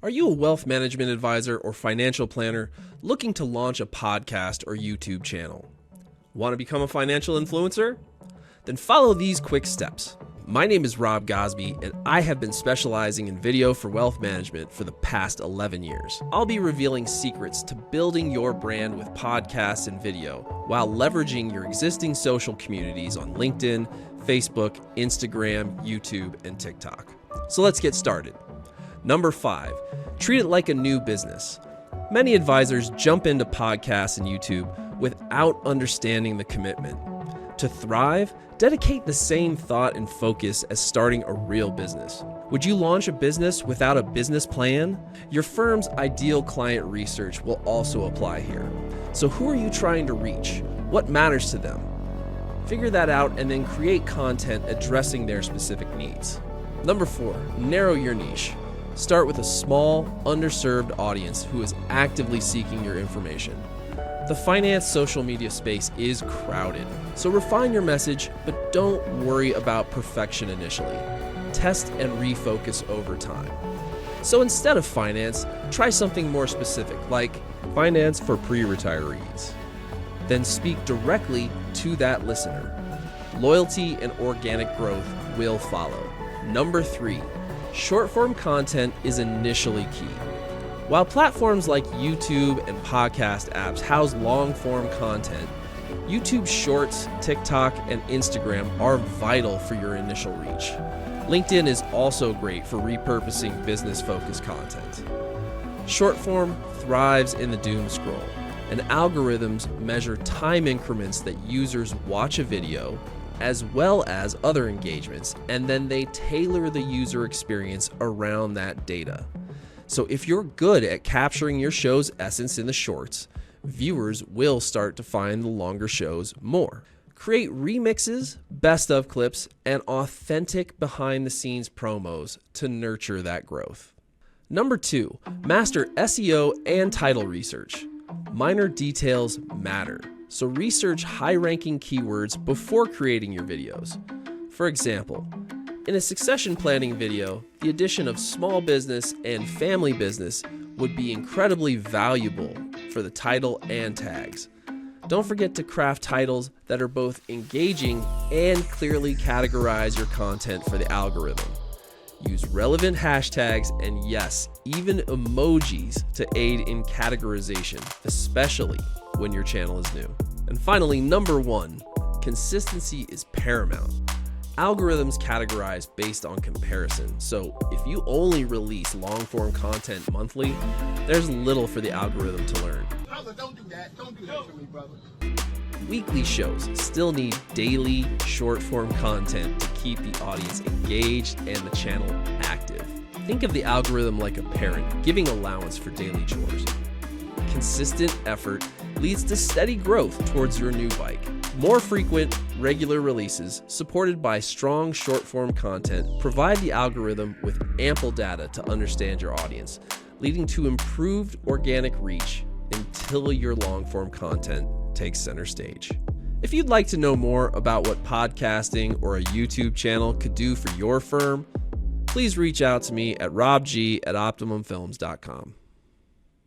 Are you a wealth management advisor or financial planner looking to launch a podcast or YouTube channel? Want to become a financial influencer? Then follow these quick steps. My name is Rob Gosby, and I have been specializing in video for wealth management for the past 11 years. I'll be revealing secrets to building your brand with podcasts and video while leveraging your existing social communities on LinkedIn, Facebook, Instagram, YouTube, and TikTok. So let's get started. Number 5, treat it like a new business. Many advisors jump into podcasts and YouTube without understanding the commitment. To thrive, dedicate the same thought and focus as starting a real business. Would you launch a business without a business plan? Your firm's ideal client research will also apply here. So who are you trying to reach? What matters to them? Figure that out and then create content addressing their specific needs. Number 4, narrow your niche. Start with a small, underserved audience who is actively seeking your information. The finance social media space is crowded, so refine your message, but don't worry about perfection initially. Test and refocus over time. So instead of finance, try something more specific, like finance for pre-retirees. Then speak directly to that listener. Loyalty and organic growth will follow. Number 3, short-form content is initially key. While platforms like YouTube and podcast apps house long-form content, YouTube Shorts, TikTok, and Instagram are vital for your initial reach. LinkedIn is also great for repurposing business-focused content. Short-form thrives in the doom scroll, and algorithms measure time increments that users watch a video as well as other engagements, and then they tailor the user experience around that data. So if you're good at capturing your show's essence in the shorts, viewers will start to find the longer shows more. Create remixes, best of clips, and authentic behind-the-scenes promos to nurture that growth. Number 2, master SEO and title research. Minor details matter, so research high-ranking keywords before creating your videos. For example, in a succession planning video, the addition of small business and family business would be incredibly valuable for the title and tags. Don't forget to craft titles that are both engaging and clearly categorize your content for the algorithm. Use relevant hashtags and yes, even emojis to aid in categorization, especially when your channel is new. And finally, number 1, consistency is paramount. Algorithms categorize based on comparison, so if you only release long-form content monthly, there's little for the algorithm to learn. Brother, don't do that. Don't do that to me, brother. Weekly shows still need daily, short-form content to keep the audience engaged and the channel active. Think of the algorithm like a parent giving allowance for daily chores. Consistent effort leads to steady growth towards your new bike. More frequent, regular releases, supported by strong short-form content, provide the algorithm with ample data to understand your audience, leading to improved organic reach until your long-form content takes center stage. If you'd like to know more about what podcasting or a YouTube channel could do for your firm, please reach out to me at robg@optimumfilms.com.